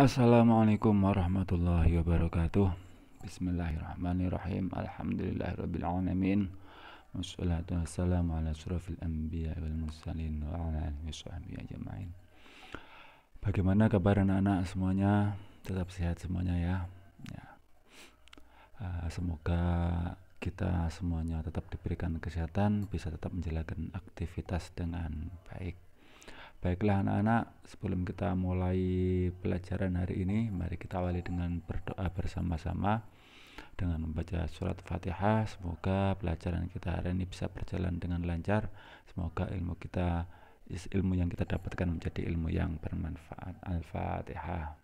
Assalamualaikum warahmatullahi wabarakatuh. Bismillahirrahmanirrahim. Alhamdulillahirabbil alamin. Wassalatu wassalamu ala asyrofil anbiya wal mursalin wa ala alihi washabbihi ajmain. Bagaimana kabar anak-anak semuanya? Tetap sehat semuanya ya. Semoga kita semuanya tetap diberikan kesehatan, bisa tetap menjalankan aktivitas dengan baik. Baiklah anak-anak, sebelum kita mulai pelajaran hari ini, mari kita awali dengan berdoa bersama-sama dengan membaca surat Fatihah. Semoga pelajaran kita hari ini bisa berjalan dengan lancar. Semoga ilmu yang kita dapatkan menjadi ilmu yang bermanfaat. Al-Fatihah.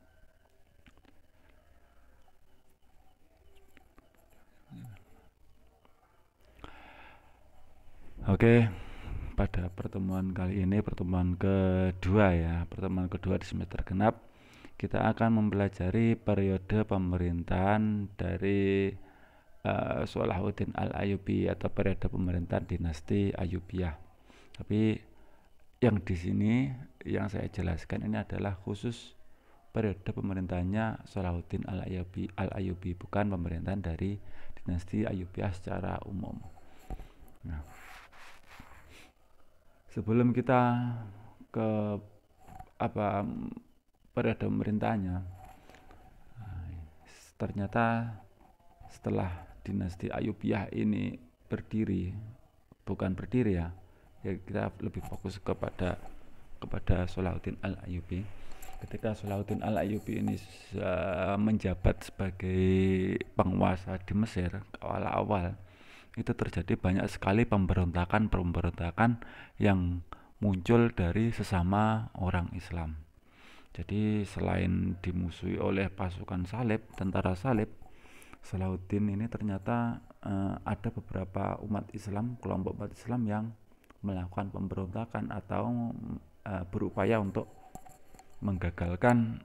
Oke, pada pertemuan kali ini, pertemuan kedua di semester genap, kita akan mempelajari periode pemerintahan dari Salahuddin Al-Ayyubi atau periode pemerintahan dinasti Ayyubiyah. Tapi yang di sini yang saya jelaskan ini adalah khusus periode pemerintahannya Salahuddin Al-Ayyubi, bukan pemerintahan dari dinasti Ayyubiyah secara umum. Nah, sebelum kita ke periode pemerintahnya, ternyata setelah dinasti Ayyubiyah ini bukan berdiri ya, kita lebih fokus kepada Salahuddin Al-Ayyubi. Ketika Salahuddin Al-Ayyubi ini menjabat sebagai penguasa di Mesir awal-awal, itu terjadi banyak sekali pemberontakan yang muncul dari sesama orang Islam. Jadi selain dimusuhi oleh pasukan salib, tentara salib, Salahuddin ini ternyata ada beberapa kelompok umat Islam yang melakukan pemberontakan atau berupaya untuk menggagalkan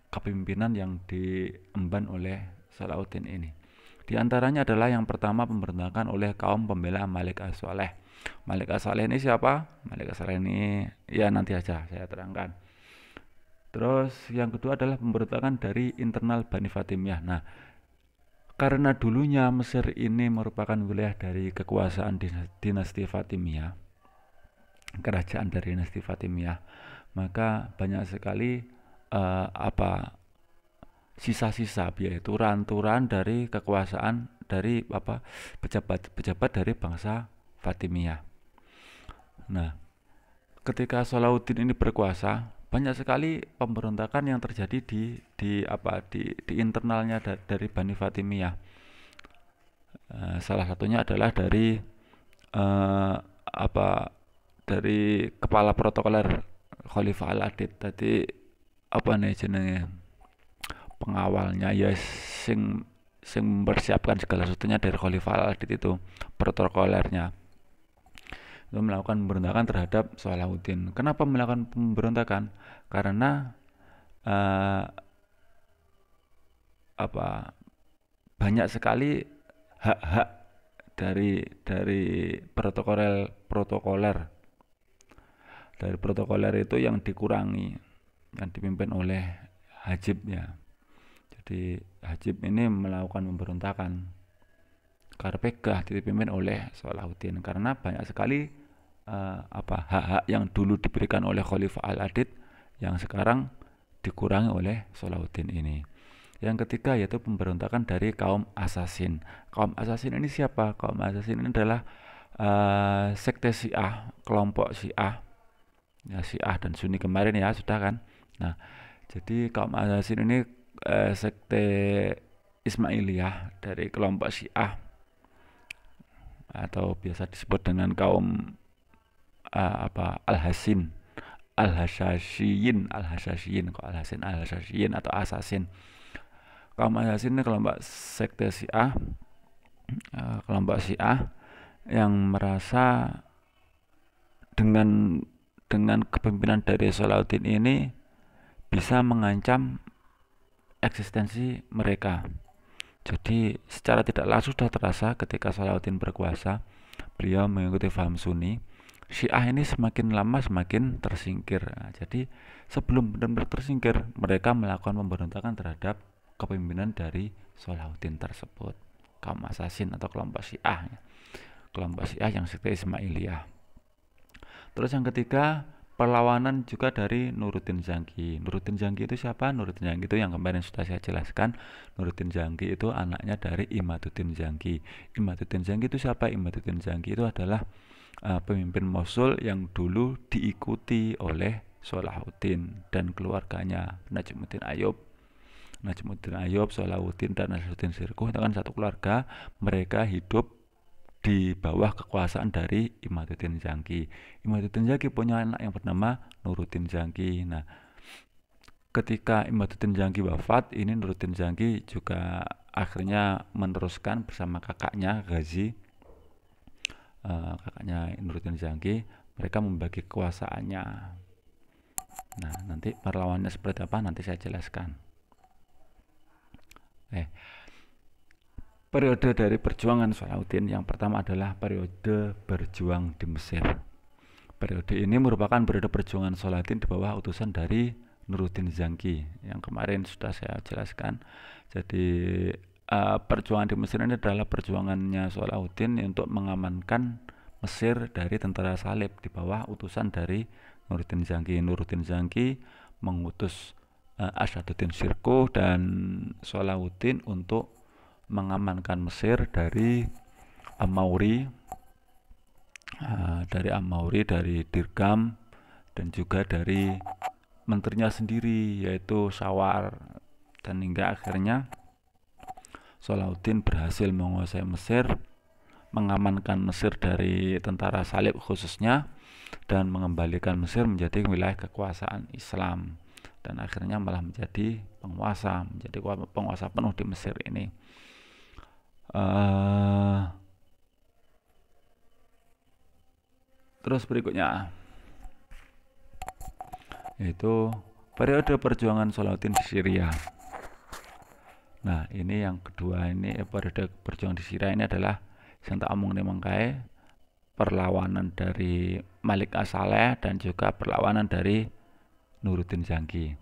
kepemimpinan yang diemban oleh Salahuddin ini. Di antaranya adalah yang pertama pemberontakan oleh kaum pembela Malik As-Saleh. Malik As-Saleh ini siapa? Malik As-Saleh ini ya nanti aja saya terangkan. Terus yang kedua adalah pemberontakan dari internal Bani Fatimiyah. Nah, karena dulunya Mesir ini merupakan wilayah dari kekuasaan dinasti Fatimiyah, kerajaan dari dinasti Fatimiyah, maka banyak sekali sisa-sisa, yaitu ranturan dari kekuasaan dari pejabat dari bangsa Fatimiyah. Nah, ketika Salahuddin ini berkuasa, banyak sekali pemberontakan yang terjadi di internalnya dari Bani Fatimiyah. Salah satunya adalah dari kepala protokoler Khalifah Al-Adid. Tadi pengawalnya ya, sing mempersiapkan segala sesuatunya dari Khalifah Al-Adid itu, protokolernya itu melakukan pemberontakan terhadap Salahuddin. Kenapa melakukan pemberontakan? Karena banyak sekali hak-hak dari protokoler itu yang dikurangi, yang dipimpin oleh Hajib ya. Jadi Hajib ini melakukan pemberontakan. Karpegah dipimpin oleh Salahuddin karena banyak sekali hak-hak yang dulu diberikan oleh Khalifah Al-Adid yang sekarang dikurangi oleh Salahuddin ini. Yang ketiga yaitu pemberontakan dari kaum Asasin. Kaum Asasin ini siapa? Kaum Asasin ini adalah sekte Syiah, kelompok Syiah. Ya, Syiah dan Sunni kemarin ya sudah kan. Nah, jadi kaum Asasin ini sekte Ismailiyah dari kelompok Syiah, atau biasa disebut dengan kaum Al-Hasin, Al-Hasasyiyin atau Asasin. Kaum Asasin ini kelompok sekte Syiah, kelompok Syiah yang merasa dengan kepemimpinan dari Salahuddin ini bisa mengancam eksistensi mereka. Jadi secara tidak langsung sudah terasa ketika Salahuddin berkuasa, beliau mengikuti paham Sunni, Syiah ini semakin lama semakin tersingkir. Nah, jadi sebelum benar-benar tersingkir, mereka melakukan pemberontakan terhadap kepemimpinan dari Salahuddin tersebut, kaum asasin atau kelompok Syiah, kelompok Syiah yang sekte Ismailiyah. Terus yang ketiga, perlawanan juga dari Nuruddin Zangki. Nuruddin Zangki itu siapa? Nuruddin Zangki itu yang kemarin sudah saya jelaskan. Nuruddin Zangki itu anaknya dari Imaduddin Zangki. Imaduddin Zangki itu siapa? Imaduddin Zangki itu adalah pemimpin Mosul yang dulu diikuti oleh Salahuddin dan keluarganya, Najmuddin Ayub. Najmuddin Ayub, Salahuddin, dan Nasruddin Sirkuh itu kan satu keluarga. Mereka hidup di bawah kekuasaan dari Imaduddin Zangki. Imaduddin Zangki punya anak yang bernama Nuruddin Zangki. Nah, ketika Imaduddin Zangki wafat, ini Nuruddin Zangki juga akhirnya meneruskan bersama kakaknya Ghazi, kakaknya Nuruddin Zangki. Mereka membagi kekuasaannya. Nah, nanti perlawannya seperti apa nanti saya jelaskan. Periode dari perjuangan Salahuddin yang pertama adalah periode berjuang di Mesir. Periode ini merupakan periode perjuangan Salahuddin di bawah utusan dari Nuruddin Zangki yang kemarin sudah saya jelaskan. Jadi perjuangan di Mesir ini adalah perjuangannya Salahuddin untuk mengamankan Mesir dari tentara salib di bawah utusan dari Nuruddin Zangki. Nuruddin Zangki mengutus Asaduddin Sirkuh dan Salahuddin untuk mengamankan Mesir dari Amauri, dari Dirgam, dan juga dari menterinya sendiri yaitu Sawar. Dan hingga akhirnya Salahuddin berhasil menguasai Mesir, mengamankan Mesir dari tentara salib khususnya, dan mengembalikan Mesir menjadi wilayah kekuasaan Islam, dan akhirnya malah menjadi penguasa penuh di Mesir ini. Terus berikutnya yaitu periode perjuangan Salahuddin di Syria. Nah, ini yang kedua, ini periode perjuangan di Syria ini adalah yang tak omong nih mangkae, perlawanan dari Malik As-Saleh dan juga perlawanan dari Nuruddin Zangki.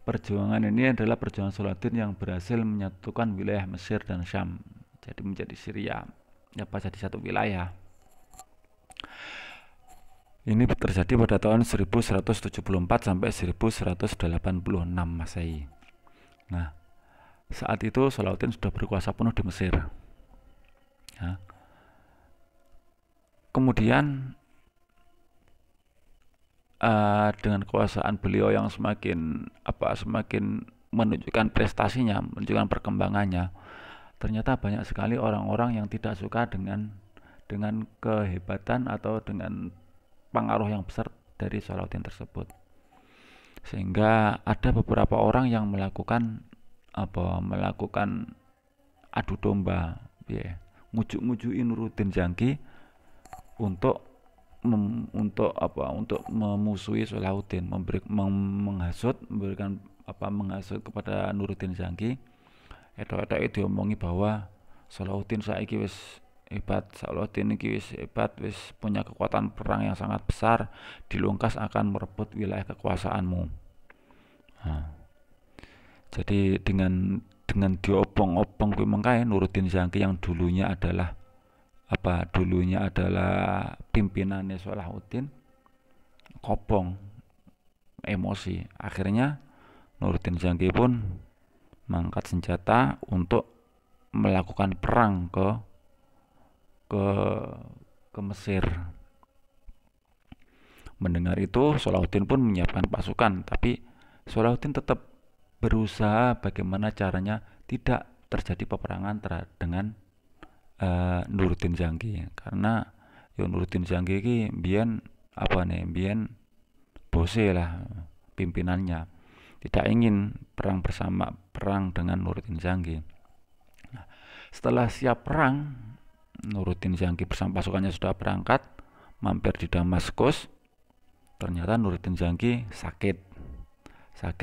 Perjuangan ini adalah perjuangan Salahuddin yang berhasil menyatukan wilayah Mesir dan Syam, jadi menjadi Syria, jadi satu wilayah. Ini terjadi pada tahun 1174 sampai 1186 Masehi. Nah, saat itu Salahuddin sudah berkuasa penuh di Mesir. Ya. Kemudian dengan kekuasaan beliau yang semakin menunjukkan prestasinya, menunjukkan perkembangannya, ternyata banyak sekali orang-orang yang tidak suka dengan kehebatan atau dengan pengaruh yang besar dari Salahuddin tersebut, sehingga ada beberapa orang yang melakukan adu domba, ngujuk-ngujuin Nuruddin Zangki untuk memusuhi Salahuddin, menghasut kepada Nuruddin Zangki. Itu diomongi bahwa Salahuddin saiki wis hebat, Salahuddin iki wis hebat, wis punya kekuatan perang yang sangat besar, dilungkas akan merebut wilayah kekuasaanmu. Nah, jadi dengan diopong-opong kuwi mengkae Nuruddin Zangki yang dulunya adalah pimpinannya Salahuddin kopong emosi. Akhirnya Nuruddin Zangki pun mengangkat senjata untuk melakukan perang ke Mesir. Mendengar itu Salahuddin pun menyiapkan pasukan, tapi Salahuddin tetap berusaha bagaimana caranya tidak terjadi peperangan dengan Nuruddin Zangki, karena Nuruddin Zangki ini biyen bose lah, pimpinannya tidak ingin perang dengan Nuruddin Zangki. Nah, setelah siap perang, Nuruddin Zangki bersama pasukannya sudah berangkat, mampir di Damaskus. Ternyata Nuruddin Zangki sakit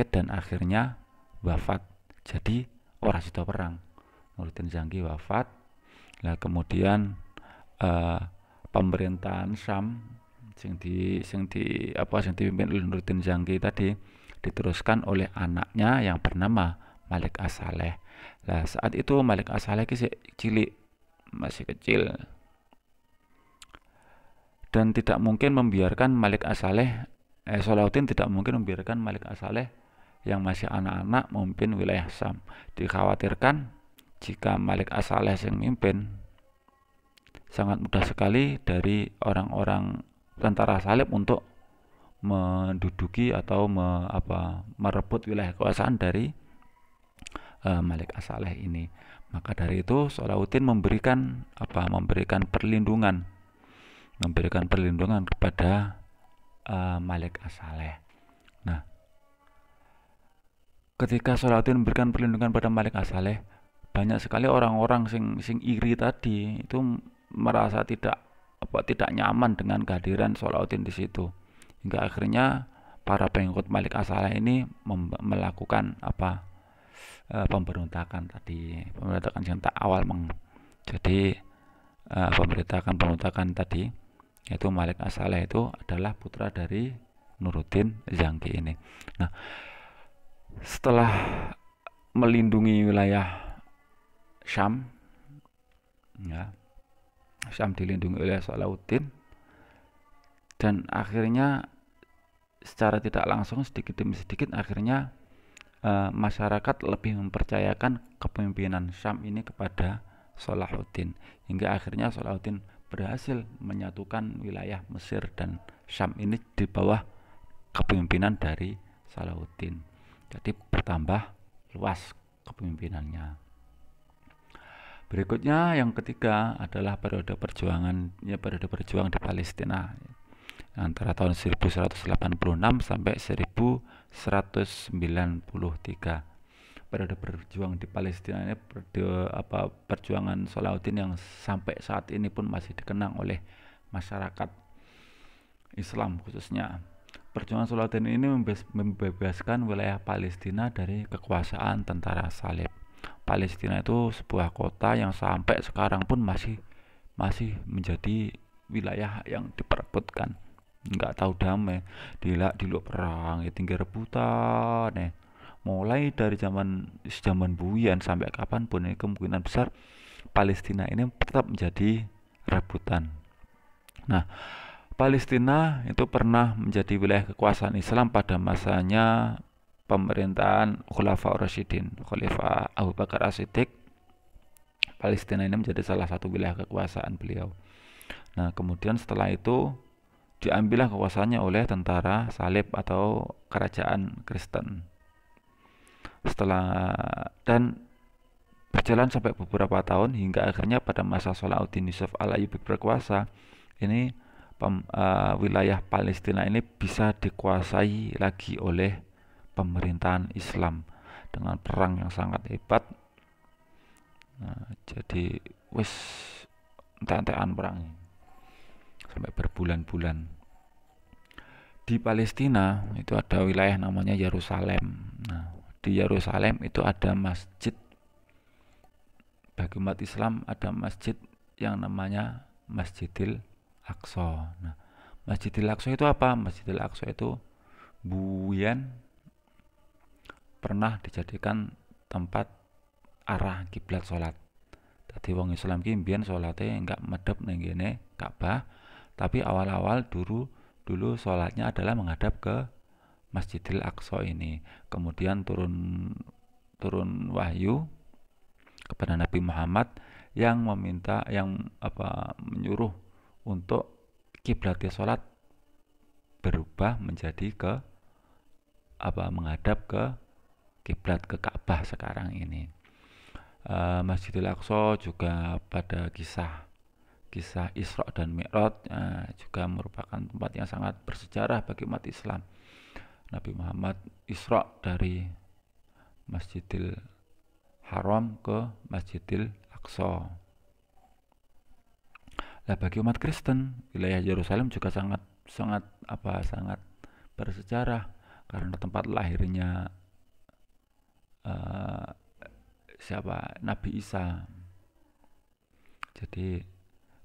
dan akhirnya wafat. Jadi orang sudah perang, Nuruddin Zangki wafat. Nah, kemudian pemerintahan Syam sing dipimpin oleh Nuruddin Zangki tadi diteruskan oleh anaknya yang bernama Malik As-Saleh. Nah, saat itu Malik As-Saleh cilik, masih kecil, dan tidak mungkin membiarkan Malik As-Saleh Salahuddin tidak mungkin membiarkan Malik As-Saleh yang masih anak-anak memimpin wilayah Syam. Dikhawatirkan jika Malik As-Saleh yang memimpin, sangat mudah sekali dari orang-orang tentara salib untuk menduduki atau merebut wilayah kekuasaan dari Malik As-Saleh ini. Maka dari itu Salahuddin memberikan perlindungan kepada Malik As-Saleh. Nah, ketika Salahuddin memberikan perlindungan pada Malik As-Saleh, banyak sekali orang-orang sing iri tadi itu merasa tidak nyaman dengan kehadiran Salahuddin di situ, hingga akhirnya para pengikut Malik As-Saleh ini melakukan pemberontakan yang tak awal jadi pemberontakan tadi, yaitu Malik As-Saleh itu adalah putra dari Nuruddin Zangki ini. Nah, setelah melindungi wilayah Syam, ya, Syam dilindungi oleh Salahuddin, dan akhirnya secara tidak langsung sedikit demi sedikit akhirnya masyarakat lebih mempercayakan kepemimpinan Syam ini kepada Salahuddin, hingga akhirnya Salahuddin berhasil menyatukan wilayah Mesir dan Syam ini di bawah kepemimpinan dari Salahuddin. Jadi bertambah luas kepemimpinannya. Berikutnya yang ketiga adalah periode perjuangan di Palestina antara tahun 1186 sampai 1193. Periode berjuang di Palestina ini perjuangan Salahuddin yang sampai saat ini pun masih dikenang oleh masyarakat Islam khususnya. Perjuangan Salahuddin ini membebaskan wilayah Palestina dari kekuasaan tentara salib. Palestina itu sebuah kota yang sampai sekarang pun masih menjadi wilayah yang diperebutkan, nggak tahu damai, diluk perang, tinggi rebutan, mulai dari zaman Buyan sampai kapanpun, kemungkinan besar Palestina ini tetap menjadi rebutan. Nah, Palestina itu pernah menjadi wilayah kekuasaan Islam pada masanya pemerintahan Khulafaur Rasyidin, Khalifah Abu Bakar As-Siddiq. Palestina ini menjadi salah satu wilayah kekuasaan beliau. Nah, kemudian setelah itu diambillah kekuasaannya oleh tentara salib atau kerajaan Kristen. Dan berjalan sampai beberapa tahun hingga akhirnya pada masa Salahuddin Yusuf al-Ayyubi berkuasa, ini wilayah Palestina ini bisa dikuasai lagi oleh pemerintahan Islam dengan perang yang sangat hebat. Nah, jadi wis entek-entekan perang sampai berbulan-bulan. Di Palestina itu ada wilayah namanya Yerusalem. Nah, di Yerusalem itu ada masjid, bagi umat Islam ada masjid yang namanya Masjidil Aqsa. Nah, Masjidil Aqsa itu apa? Masjidil Aqsa itu Buyan pernah dijadikan tempat arah kiblat sholat. Tadi wong Islam ki mbiyen salate enggak medhep ning ngene Ka'bah, tapi awal-awal dulu sholatnya adalah menghadap ke Masjidil Aqsa ini. Kemudian turun wahyu kepada Nabi Muhammad yang menyuruh untuk kiblatnya sholat berubah menjadi menghadap ke kiblat ke Ka'bah sekarang ini. Masjidil Aqsa juga pada kisah Isra dan Mi'raj juga merupakan tempat yang sangat bersejarah bagi umat Islam. Nabi Muhammad Isra dari Masjidil Haram ke Masjidil Aqsa. Nah, bagi umat Kristen, wilayah Yerusalem juga sangat bersejarah karena tempat lahirnya Nabi Isa. Jadi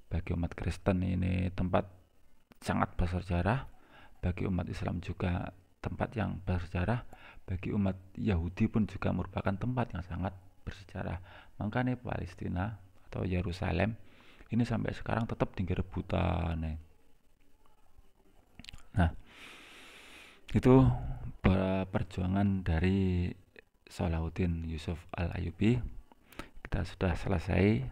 bagi umat Kristen ini tempat sangat bersejarah, bagi umat Islam juga tempat yang bersejarah, bagi umat Yahudi pun juga merupakan tempat yang sangat bersejarah. Makanya Palestina atau Yerusalem ini sampai sekarang tetap tinggi rebutan. Nah, itu perjuangan dari Salahuddin Yusuf Al-Ayyubi. Kita sudah selesai.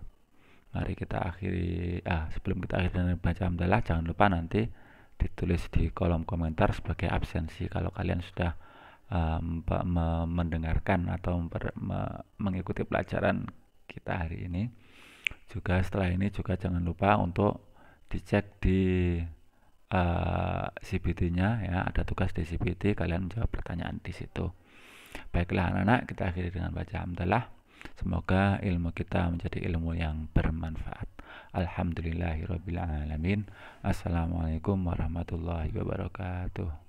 Mari kita akhiri. Sebelum kita akhiri dengan baca hamdalah, jangan lupa nanti ditulis di kolom komentar sebagai absensi kalau kalian sudah mendengarkan atau mengikuti pelajaran kita hari ini. Juga setelah ini juga jangan lupa untuk dicek di CBT-nya ya, ada tugas di CBT, kalian menjawab pertanyaan di situ. Baiklah anak-anak, kita akhiri dengan baca hamdalah. Semoga ilmu kita menjadi ilmu yang bermanfaat. Alhamdulillahirabbil alamin. Assalamualaikum warahmatullahi wabarakatuh.